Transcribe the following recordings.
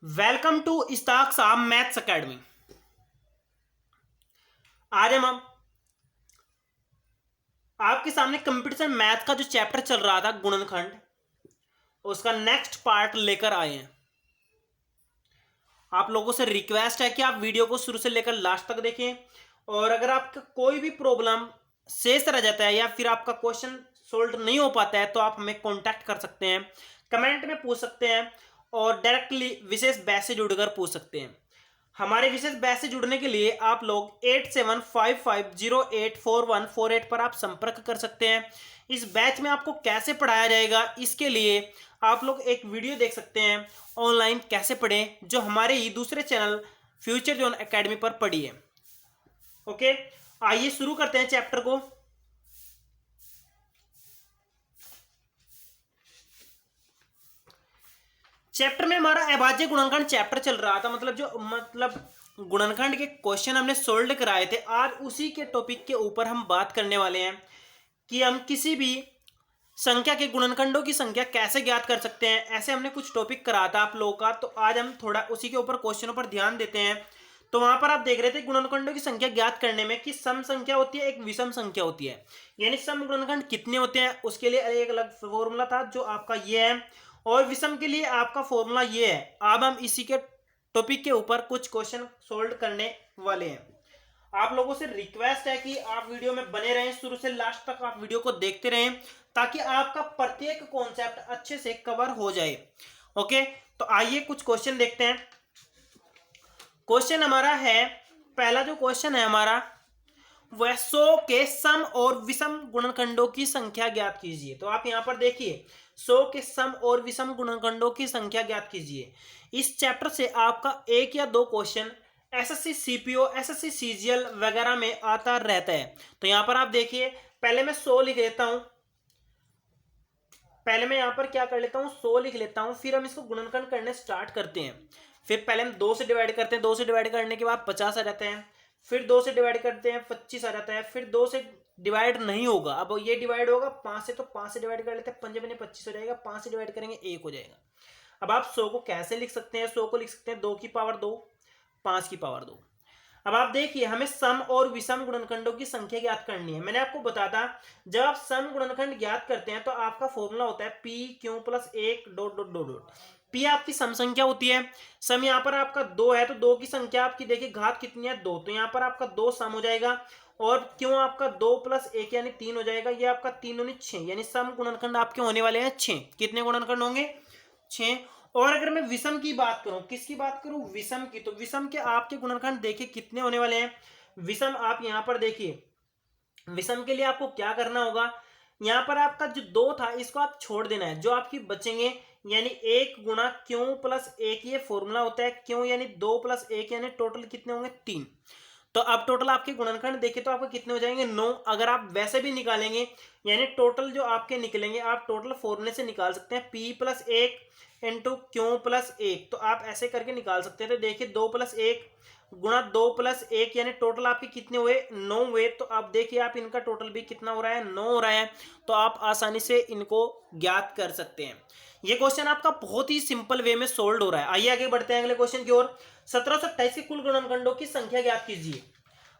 Welcome to Istaq साहब maths academy. आज हम आपके सामने कंप्यूटर मैथ का जो चैप्टर चल रहा था गुणनखंड, उसका नेक्स्ट पार्ट लेकर आए हैं। आप लोगों से रिक्वेस्ट है कि आप वीडियो को शुरू से लेकर लास्ट तक देखें, और अगर आपका कोई भी प्रॉब्लम शेष रह जाता है या फिर आपका क्वेश्चन सोल्व नहीं हो पाता है तो आप हमें कांटेक्ट कर सकते हैं, कमेंट में पूछ सकते हैं और डायरेक्टली विशेष बैच से जुड़कर पूछ सकते हैं। हमारे विशेष बैच से जुड़ने के लिए आप लोग 8755084148 पर आप संपर्क कर सकते हैं। इस बैच में आपको कैसे पढ़ाया जाएगा इसके लिए आप लोग एक वीडियो देख सकते हैं, ऑनलाइन कैसे पढ़ें, जो हमारे ही दूसरे चैनल फ्यूचर जोन एकेडमी पर पढ़ी है। ओके, आइए शुरू करते हैं चैप्टर को। चैप्टर में हमारा अभाज्य गुणनखंड चैप्टर चल रहा था, मतलब गुणनखंड के क्वेश्चन हमने सोल्व कराए थे। आज उसी के टॉपिक के ऊपर हम बात करने वाले हैं कि हम किसी भी संख्या के गुणनखंडों की संख्या कैसे ज्ञात कर सकते हैं। ऐसे हमने कुछ टॉपिक करा था आप लोगों का, तो आज हम थोड़ा उसी के ऊपर क्वेश्चनों पर ध्यान देते हैं। तो वहां पर आप देख रहे थे गुणनखंडों की संख्या ज्ञात करने में कि सम संख्या होती है, एक विषम संख्या होती है, यानी सम गुणनखंड कितने होते हैं उसके लिए एक अलग फॉर्मूला था जो आपका ये है, और विषम के लिए आपका फॉर्मूला ये है। अब हम इसी के टॉपिक के ऊपर कुछ क्वेश्चन सोल्व करने वाले हैं। आप लोगों से रिक्वेस्ट है कि आप वीडियो में बने रहें, शुरू से लास्ट तक आप वीडियो को देखते रहें ताकि आपका प्रत्येक कॉन्सेप्ट अच्छे से कवर हो जाए। ओके, तो आइए कुछ क्वेश्चन देखते हैं। क्वेश्चन हमारा है, पहला जो क्वेश्चन है हमारा वह 100 के सम और विषम गुणनखंडों की संख्या ज्ञात कीजिए। तो आप यहां पर देखिए 100 के सम और विषम गुणनखंडों की संख्या ज्ञात कीजिए। इस चैप्टर से आपका एक या दो question SSC CPO, SSC CGL वगैरह में आता रहता है। तो यहां पर आप देखिए, पहले मैं 100 लिख लेता हूं, पहले मैं यहां पर क्या कर लेता हूं 100 लिख लेता हूं, फिर हम इसको गुणनखंड करने स्टार्ट करते हैं। फिर पहले हम 2 से डिवाइड करते हैं, 2 से डिवाइड करने के बाद 50 आ जाते हैं, फिर 2 से डिवाइड करते हैं 25 आ जाता है, फिर 2 से डिवाइड नहीं होगा, अब ये डिवाइड होगा 5 से, तो 5 से डिवाइड कर लेते हैं, 5 बने 25 हो जाएगा, 5 से डिवाइड करेंगे 1 हो जाएगा। अब आप 100 को कैसे लिख सकते हैं, 100 को लिख सकते हैं 2 की पावर 2, 5 की पावर 2। अब आप देखिए हमें सम और विषम गुणनखंडों की संख्या ज्ञात करनी है। मैंने आपको बताया था जब आप सम गुणनखंड ज्ञात करते हैं तो आपका फॉर्मूला होता है P Q plus 1 dot dot dot dot. P आपकी सम संख्या होती है, सम यहाँ पर आपका 2 है तो 2 की संख्या आपकी देखिए घात कितनी है 2, तो यहाँ पर आपका 2 सम हो जाएगा, और क्यों आपका 2 प्लस 1 यानी 3 हो जाएगा, ये आपका 3 दूनी 6, यानी सम गुणनखंड आपके होने वाले हैं 6। कितने गुणनखंड होंगे 6। और अगर मैं विषम की बात करूं, किसकी बात करूं विषम की, तो विषम के आपके गुणनखंड देखिए कितने होने वाले हैं। विषम आप यहां पर देखिए, विषम के लिए आपको क्या करना होगा, यहां पर आपका जो 2 था इसको आप छोड़ देना है, जो आपकी बचेंगे यानी 1 गुणा क्यों प्लस 1, ये फॉर्मूला होता है क्यों यानी 2 प्लस 1 यानी टोटल कितने होंगे 3। तो अब टोटल आपके गुणनखंड देखें तो आपके कितने हो जाएंगे 9। अगर आप वैसे भी निकालेंगे यानी टोटल जो आपके निकलेंगे आप टोटल फॉर्मूले से निकाल सकते हैं, p प्लस 1 इंटू क्यों प्लस 1, तो आप ऐसे करके निकाल सकते हैं। तो देखिए 2 प्लस 1 गुणा 2 प्लस 1 यानी टोटल आपके कितने हुए 9 हुए। तो आप देखिए आप इनका टोटल भी कितना हो रहा है 9 हो रहा है, तो आप आसानी से इनको ज्ञात कर सकते हैं। ये क्वेश्चन आपका बहुत ही सिंपल वे में सोल्व हो रहा है। आइए आगे बढ़ते हैं अगले क्वेश्चन की ओर। 1728 के कुल गुणनखंडों की संख्या ज्ञात कीजिए।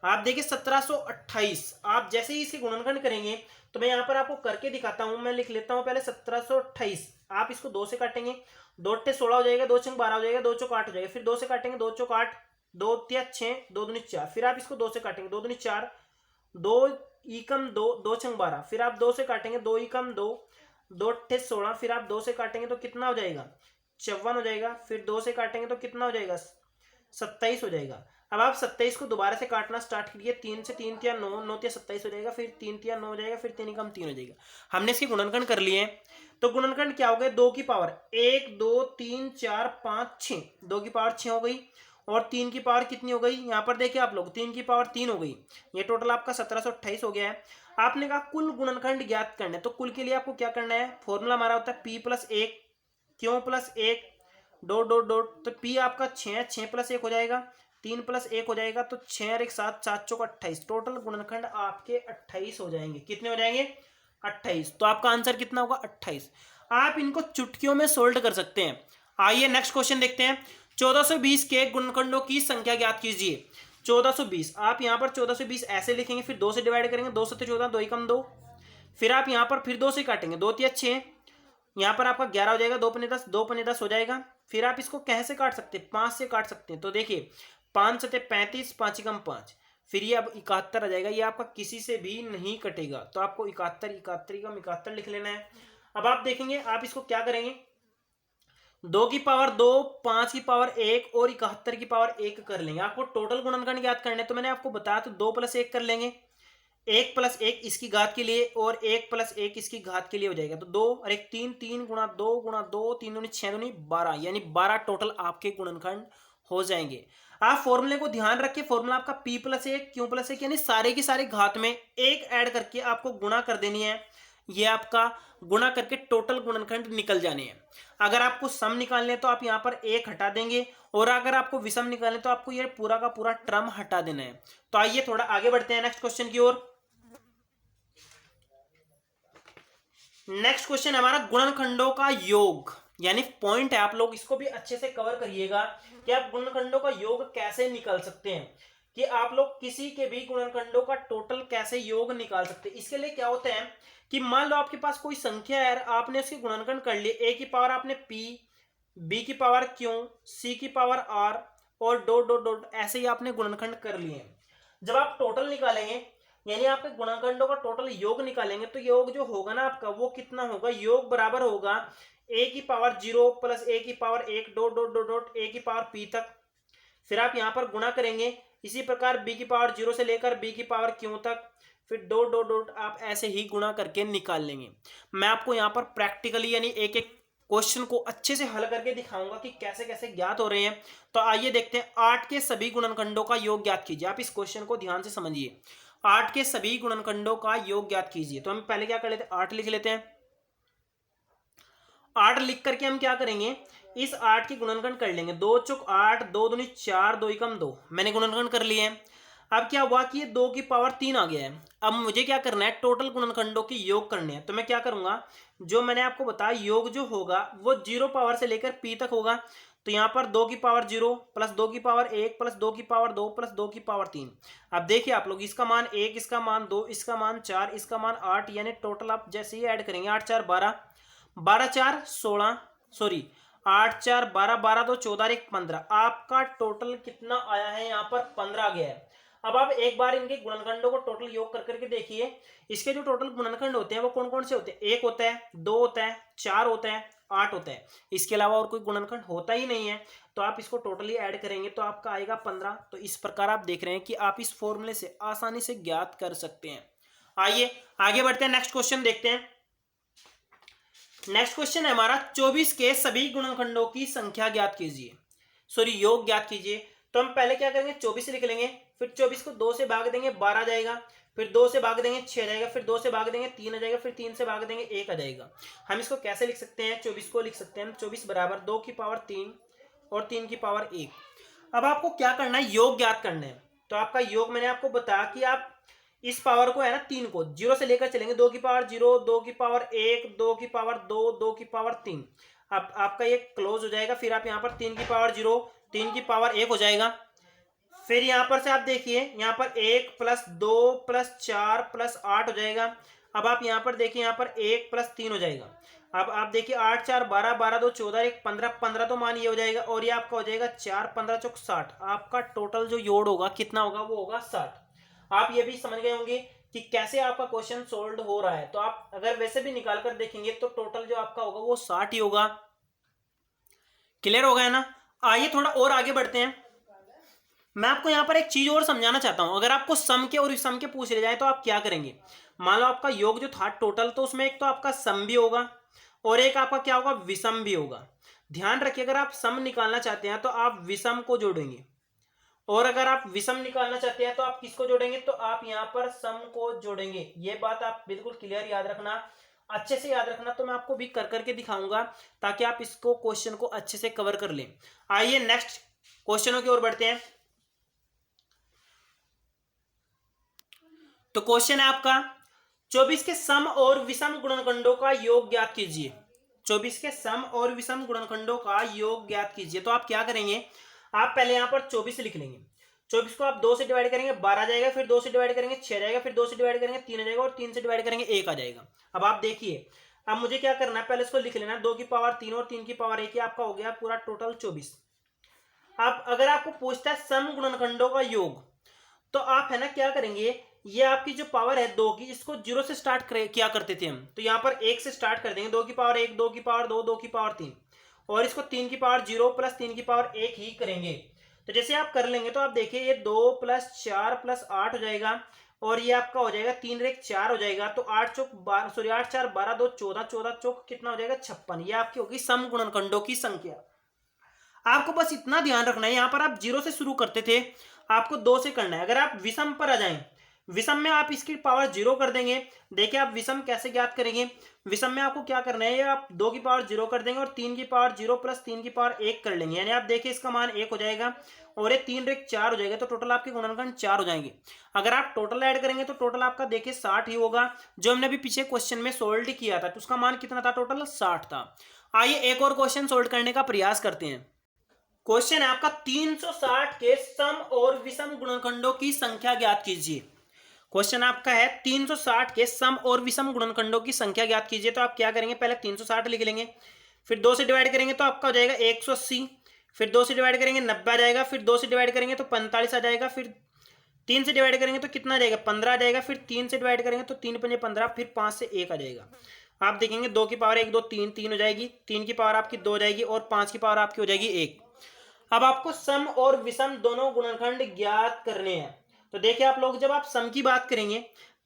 आप देखिए 1728, आप जैसे ही इसके गुणनखंड करेंगे तो मैं यहां पर आपको करके दिखाता हूं। मैं लिख लेता हूं पहले 1728, आप इसको 2 से काटेंगे, 2 अट्ठे 16 हो जाएगा, 2 छंग 12 हो जाएगा, 2 चौक 8 हो जाएगा, फिर 2 से काटेंगे, 2 चौक 8, 2 तिया 6, 2 दूनी 4, फिर आप इसको 2 से काटेंगे, 2 दूनी 4, 2 एकम 2, 2 छंग 12, फिर आप 2 से काटेंगे, 2 एकम 2, 2 अट्ठे 16, फिर आप 2 से काटेंगे तो कितना हो जाएगा 54 हो जाएगा, फिर 2 से काटेंगे तो कितना हो जाएगा 27 हो जाएगा। अब आप 27 को दोबारा से काटना स्टार्ट कीजिए, 3 से 3 तिया 9, 9 तिया 27 हो जाएगा, फिर 3 तिया 9 हो जाएगा, फिर 3 कम 3 हो जाएगा। हमने इसके गुणनखंड कर लिए हैं, तो गुणनखंड क्या हो गए 2 की पावर 1 2 3 4 5 6, 2 की पावर 6 हो गई, और 3 की पावर कितनी हो गई यहाँ पर देखिए आप लोग 3 की पावर 3 हो गई। ये टोटल आपका 1728 हो गया है। आपने कहा कुल गुणनखंड ज्ञात करना है, तो कुल के लिए आपको क्या करना है, फॉर्मूला हमारा होता है p प्लस 1 क्यों प्लस 1 डॉट डॉट डॉट, तो p आपका 6 प्लस 1 हो जाएगा, 3 प्लस 1 हो जाएगा, तो 6 और 1 7, 7 चौक 28, टोटल गुणनखंड आपके 28 हो जाएंगे। कितने हो जाएंगे 28, तो आपका आंसर कितना होगा 28। आप इनको चुटकियों में सोल्व कर सकते हैं। आइए नेक्स्ट क्वेश्चन देखते हैं। 1420 के गुणनखंडों की संख्या ज्ञात कीजिए। 1420 आप यहाँ पर 1420 ऐसे लिखेंगे, फिर 2 से डिवाइड करेंगे, 2 7 14, 2 एकम 2, फिर आप यहाँ पर फिर 2 से काटेंगे, 2 3 6, यहाँ पर आपका 11 हो जाएगा, 2 पन्ने 10, 2 पन्ने 10 हो जाएगा। फिर आप इसको कैसे काट सकते हैं, 5 से काट सकते हैं। तो देखिए 5 7 35, 5 एकम 5, फिर ये अब 71 आ जाएगा। ये आपका किसी से भी नहीं कटेगा, तो आपको 71 71 एकम 71 लिख लेना है। अब आप देखेंगे आप इसको क्या करेंगे, 2 की पावर 2, 5 की पावर 1 और 71 की पावर 1 कर लेंगे। आपको टोटल गुणनखंड याद करने, तो मैंने आपको बताया तो 2 + 1 कर लेंगे, 1 + 1 इसकी घात के लिए और 1 + 1 इसकी घात के लिए हो जाएगा। तो 2 और 1 3, 3 × 2 × 2, 3 दूनी 6 दूनी 12, यानी 12 टोटल आपके गुणनखंड हो जाएंगे। आप फॉर्मूले को ध्यान रखिए, फॉर्मूला आपका p + 1 q + 1, यानी सारे की सारे घात में एक ऐड करके आपको गुणा कर देनी है। ये आपका गुणा करके टोटल गुणनखंड निकल जाने हैं। अगर आपको सम निकालने तो आप यहाँ पर 1 हटा देंगे, और अगर आपको विषम निकालने तो आपको ये पूरा का पूरा टर्म हटा देना है। तो आइए थोड़ा आगे बढ़ते हैं नेक्स्ट क्वेश्चन की ओर। नेक्स्ट क्वेश्चन हमारा गुणनखंडों का योग, यानी पॉइंट है, आप लोग इसको भी अच्छे से कवर करिएगा कि आप गुणनखंडों का योग कैसे निकाल सकते हैं, कि आप लोग किसी के भी गुणनखंडों का टोटल कैसे योग निकाल सकते हैं। इसके लिए क्या होता है कि मान लो आपके पास कोई संख्या है, आपने उसके गुणनखंड कर लिए, a की पावर आपने p, b की पावर q, c की पावर r और डॉट डॉट डॉट ऐसे ही आपने गुणनखंड कर लिए। जब आप टोटल निकालेंगे, यानी आपके गुणनखंडों का टोटल योग निकालेंगे, तो योग जो होगा ना आपका वो कितना होगा, योग बराबर होगा a की पावर 0 + a की power 1 dot dot dot dot a की पावर p तक। फिर आप यहाँ पर गुणा करेंगे, इसी प्रकार b की पावर 0 से लेकर b की पावर q तक, फिर डॉट डॉट डॉट आप ऐसे ही गुणा करके निकाल लेंगे। मैं आपको यहाँ पर प्रैक्टिकली यानी एक एक क्वेश्चन को अच्छे से हल करके दिखाऊंगा कि कैसे कैसे ज्ञात हो रहे हैं। तो आइए देखते हैं, 8 के सभी गुणनखंडों का योग ज्ञात कीजिए। आप इस क्वेश्चन को ध्यान से समझिए, 8 के सभी गुणनखंडों का योग ज्ञात कीजिए। तो हम पहले क्या कर लेते हैं, 8 लिख लेते हैं। 8 लिख करके हम क्या करेंगे, इस 8 की गुणनखंड कर लेंगे, 2 चौक 8, 2 दूनी 4, 2 एकम 2, मैंने गुणनखंड कर लिए हैं। अब क्या हुआ कि ये 2 की पावर 3 आ गया है। अब मुझे क्या करना है, टोटल गुणनखंडों के योग करने हैं। तो मैं क्या करूंगा, जो मैंने आपको बताया योग जो होगा वो 0 पावर से लेकर p तक होगा। तो यहाँ पर 2 की पावर 0 + 2 की पावर 1 + 2 की पावर 2 + 2 की पावर 3। अब देखिए आप लोग, इसका मान 1, इसका मान 2, इसका मान 4, इसका मान 8, यानी टोटल आप जैसे ही ऐड करेंगे 8 4 12, 12 4 16, सॉरी 8 4 12, 12 2 14, 1 15, आपका टोटल कितना आया है, यहाँ पर 15 आ गया है। अब आप एक बार इनके गुणनखंडों को टोटल योग कर करके देखिए, इसके जो टोटल गुणनखंड होते हैं वो कौन कौन से होते हैं, 1 होता है, 2 होता है, 4 होता है, 8 होता है, इसके अलावा और कोई गुणनखंड होता ही नहीं है। तो आप इसको टोटली ऐड करेंगे तो आपका आएगा 15। तो इस प्रकार आप देख रहे हैं कि आप इस फॉर्मूले से आसानी से ज्ञात कर सकते हैं। आइए आगे बढ़ते हैं, नेक्स्ट क्वेश्चन देखते हैं। नेक्स्ट क्वेश्चन है हमारा, 24 के सभी गुणनखंडों की संख्या ज्ञात कीजिए, सॉरी योग ज्ञात कीजिए। तो हम पहले क्या करेंगे, 24 लिख लेंगे, फिर 24 को 2 से भाग देंगे 12 आ जाएगा, फिर 2 से भाग देंगे 6 आ जाएगा, फिर 2 से भाग देंगे 3 आ जाएगा, फिर 3 से भाग देंगे 1 आ जाएगा। हम इसको कैसे लिख सकते हैं, 24 को लिख सकते हैं 24 बराबर 2 की पावर 3 और 3 की पावर 1। अब आपको क्या करना है, योग ज्ञात करना है। तो आपका योग मैंने आपको बताया कि आप इस पावर को है ना 3 को 0 से लेकर चलेंगे, 2 की पावर 0, 2 की पावर 1, 2 की पावर 2, 2 की पावर 3। अब आपका ये क्लोज हो जाएगा। फिर आप यहाँ पर 3 की पावर 0, 3 की पावर 1 हो जाएगा। फिर यहाँ पर से आप देखिए, यहाँ पर 1 + 2 + 4 + 8 हो जाएगा। अब आप यहाँ पर देखिए, यहाँ पर 1 + 3 हो जाएगा। अब आप देखिए 8 4 12, 12 2 14, 1 15, 15 तो मान ये हो जाएगा, और ये आपका हो जाएगा 4 15 चौक 60। आपका टोटल जो योग होगा कितना होगा, वो होगा 60। आप ये भी समझ गए होंगे कि कैसे आपका क्वेश्चन सोल्व हो रहा है। तो आप अगर वैसे भी निकाल कर देखेंगे तो टोटल जो आपका होगा वो 60 ही होगा। क्लियर हो गया ना। आइए थोड़ा और आगे बढ़ते हैं। मैं आपको यहां पर एक चीज और समझाना चाहता हूं। अगर आपको सम के और विषम के पूछ ले जाए तो आप क्या करेंगे, मान लो आपका योग जो था टोटल, तो उसमें एक तो आपका सम भी होगा और एक आपका क्या होगा, विषम भी होगा। ध्यान रखिए, अगर आप सम निकालना चाहते हैं तो आप विषम को जोड़ेंगे, और अगर आप विषम निकालना चाहते हैं तो आप किसको जोड़ेंगे, तो आप यहाँ पर सम को जोड़ेंगे। ये बात आप बिल्कुल क्लियर याद रखना, अच्छे से याद रखना। तो मैं आपको भी कर करके दिखाऊंगा ताकि आप इसको क्वेश्चन को अच्छे से कवर कर लें। आइए नेक्स्ट क्वेश्चनों की ओर बढ़ते हैं। तो क्वेश्चन है आपका, 24 के सम और विषम गुणनखंडों का योग ज्ञात कीजिए। 24 के सम और विषम गुणनखंडों का योग ज्ञात कीजिए। तो आप क्या करेंगे, आप पहले यहाँ पर 24 लिख लेंगे। 24 को आप 2 से डिवाइड करेंगे 12 आ जाएगा, फिर 2 से डिवाइड करेंगे 6 आ जाएगा, फिर 2 से डिवाइड करेंगे 3 आ जाएगा, और 3 से डिवाइड करेंगे 1 आ जाएगा। अब आप देखिए, अब मुझे क्या करना है, पहले इसको लिख लेना, 2 की पावर 3 और 3 की पावर 1, आपका हो गया पूरा टोटल 24। अब अगर आपको पूछता है सम गुणनखंडों का योग, तो आप है ना क्या करेंगे, ये आपकी जो पावर है 2 की, इसको 0 से स्टार्ट किया करते थे हम, तो यहाँ पर 1 से स्टार्ट कर देंगे। 2 की पावर 1, 2 की पावर 2, 2 की पावर 3, और इसको 3 की पावर 0 प्लस 3 की पावर 1 ही करेंगे। तो जैसे आप कर लेंगे तो आप देखिए ये 2 प्लस 4 प्लस 8 हो जाएगा, और ये आपका हो जाएगा 3 रेख 4 हो जाएगा। तो 8 चौक 12, सॉरी 8 4 12 2 14, 14 चौक कितना हो जाएगा 56। ये आपकी होगी सम गुणनखंडों की संख्या। आपको बस इतना ध्यान रखना है, यहाँ पर आप 0 से शुरू करते थे, आपको 2 से करना है। अगर आप विषम पर आ जाएं, विषम में आप इसकी पावर 0 कर देंगे। देखिए आप विषम कैसे ज्ञात करेंगे, विषम में आपको क्या करना है, आप 2 की पावर 0 कर देंगे और 3 की पावर 0 प्लस 3 की पावर 1 कर लेंगे, यानी आप देखिए इसका मान 1 हो जाएगा और ये 3 रेख 4 हो जाएगा, तो टोटल आपके गुणनखंड 4 हो जाएंगे। अगर आप टोटल ऐड करेंगे तो टोटल आपका देखिए 60 ही होगा, जो हमने अभी पीछे क्वेश्चन में सोल्व किया था, तो उसका मान कितना था, टोटल 60 था। आइए एक और क्वेश्चन सोल्व करने का प्रयास करते हैं। क्वेश्चन है आपका 360 के सम और विषम गुणनखंडों की संख्या ज्ञात कीजिए। क्वेश्चन आपका है 360 के सम और विषम गुणनखंडों की संख्या ज्ञात कीजिए। तो आप क्या करेंगे, पहले 360 लिख लेंगे, फिर 2 से डिवाइड करेंगे तो आपका हो जाएगा 180, फिर 2 से डिवाइड करेंगे 90 आ जाएगा, फिर 2 से डिवाइड करेंगे तो 45 आ जाएगा, फिर 3 से डिवाइड करेंगे तो कितना आ जाएगा 15 आ जाएगा, फिर 3 से डिवाइड करेंगे तो 3 पंजे 15, फिर 5 से 1 आ जाएगा। आप देखेंगे 2 की पावर 1 2 3 3 हो जाएगी, 3 की पावर आपकी 2 हो जाएगी, और 5 की पावर आपकी हो जाएगी 1। अब आपको सम और विषम दोनों गुणनखंड ज्ञात करने हैं। तो देखिए आप लोग, जब आप सम की बात करेंगे,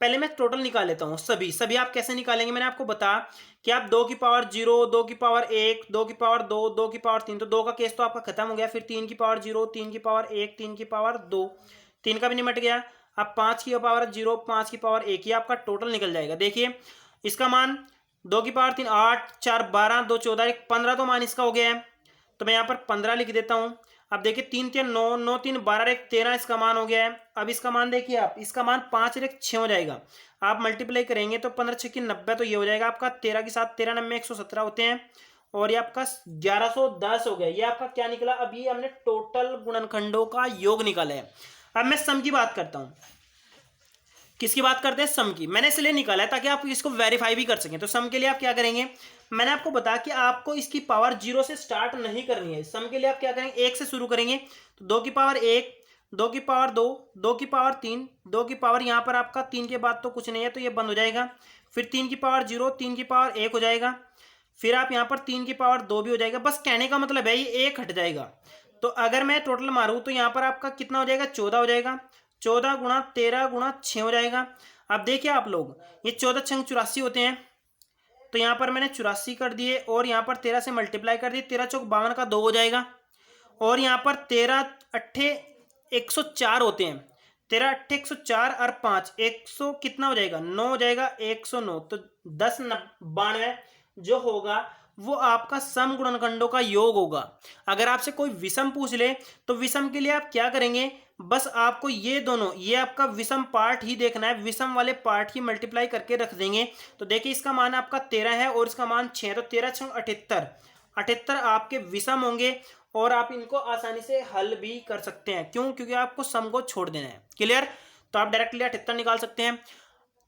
पहले मैं टोटल निकाल लेता हूँ। सभी आप कैसे निकालेंगे, मैंने आपको बताया कि आप 2 की पावर 0, 2 की पावर 1, 2 की पावर 2, 2 की पावर 3, तो 2 का केस तो आपका खत्म हो गया। फिर 3 की पावर 0, 3 की पावर 1, 3 की पावर 2, 3 का भी निमट गया। अब 5 की पावर 0, 5 की पावर 1, ये आपका टोटल निकल जाएगा। देखिए इसका मान 2 की पावर 3 8 4 12 2 14 1 15, तो मान इसका हो गया है, तो मैं यहाँ पर 15 लिख देता हूँ। अब देखिए 3 3 9 9 3 12 1 13, इसका मान हो गया है। अब इसका मान देखिए आप, इसका मान 5 1 6 हो जाएगा। आप मल्टीप्लाई करेंगे तो 15 6 की 90, तो ये हो जाएगा आपका 13 के साथ 13 9 117 होते हैं, और ये आपका 1110 हो गया। ये आपका क्या निकला, अभी हमने टोटल गुणनखंडों का योग निकाला है। अब मैं सम की बात करता हूँ। किसकी बात करते हैं, सम की। मैंने इसलिए निकाला है ताकि आप इसको वेरीफाई भी कर सकें। तो सम के लिए आप क्या करेंगे, मैंने आपको बताया कि आपको इसकी पावर 0 से स्टार्ट नहीं करनी है। सम के लिए आप क्या करेंगे, 1 से शुरू करेंगे, तो 2 की पावर 1, 2 की पावर 2, 2 की पावर 3, 2 की पावर यहाँ पर आपका 3 के बाद तो कुछ नहीं है, तो ये बंद हो जाएगा। फिर 3 की पावर 0, 3 की पावर 1 हो जाएगा, फिर आप यहाँ पर 3 की पावर 2 भी हो जाएगा। बस कहने का मतलब है ये 1 हट जाएगा। तो अगर मैं टोटल मारूँ तो यहाँ पर आपका कितना हो जाएगा, 14 हो जाएगा। 14 गुणा 13 गुणा 6 हो जाएगा। अब देखिए आप लोग, ये 14 छंग 84 होते हैं, तो यहाँ पर मैंने 84 कर दिए, और यहाँ पर 13 से मल्टीप्लाई कर दिए, 13 चौक 52 का 2 हो जाएगा, और यहाँ पर 13 अट्ठे 104 होते हैं। 13 अट्ठे 104 और 5 100 कितना हो जाएगा, 9 हो जाएगा, 109। तो 10 92 जो होगा वो आपका सम गुणनखंडों का योग होगा। अगर आपसे कोई विषम पूछ ले तो विषम के लिए आप क्या करेंगे, बस आपको ये दोनों, ये आपका विषम पार्ट ही देखना है, विषम वाले पार्ट ही मल्टीप्लाई करके रख देंगे। तो देखिए इसका मान आपका 13 है और इसका मान 6, तो 13 6 78, 78 आपके विषम होंगे, और आप इनको आसानी से हल भी कर सकते हैं। क्यों, क्योंकि आपको सम को छोड़ देना है। क्लियर, तो आप डायरेक्टली 78 निकाल सकते हैं।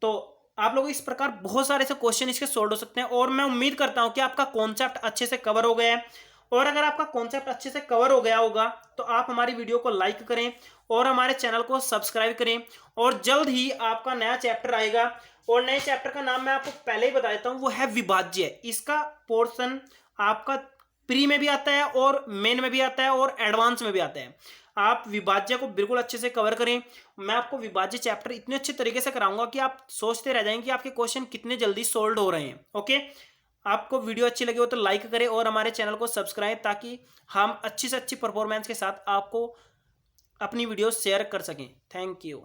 तो आप लोग इस प्रकार बहुत सारे से क्वेश्चन इसके सॉल्व हो सकते हैं, और मैं उम्मीद करता हूं कि आपका कॉन्सेप्ट अच्छे से कवर हो गया है। और अगर आपका कॉन्सेप्ट अच्छे से कवर हो गया होगा तो आप हमारी वीडियो को लाइक करें और हमारे चैनल को सब्सक्राइब करें, और जल्द ही आपका नया चैप्टर आएगा। और नए चैप्टर का नाम मैं आपको पहले ही बता देता हूं, वो है विभाज्य। इसका पोर्शन आपका प्री में भी आता है, और मेन में भी आता है, और एडवांस में भी आता है। आप विभाज्य को बिल्कुल अच्छे से कवर करें। मैं आपको विभाज्य चैप्टर इतने अच्छे तरीके से कराऊंगा कि आप सोचते रह जाएंगे कि आपके क्वेश्चन कितने जल्दी सोल्व हो रहे हैं। ओके, आपको वीडियो अच्छी लगी हो तो लाइक करें और हमारे चैनल को सब्सक्राइब, ताकि हम अच्छी से अच्छी परफॉर्मेंस के साथ आपको अपनी वीडियो शेयर कर सकें। Thank you.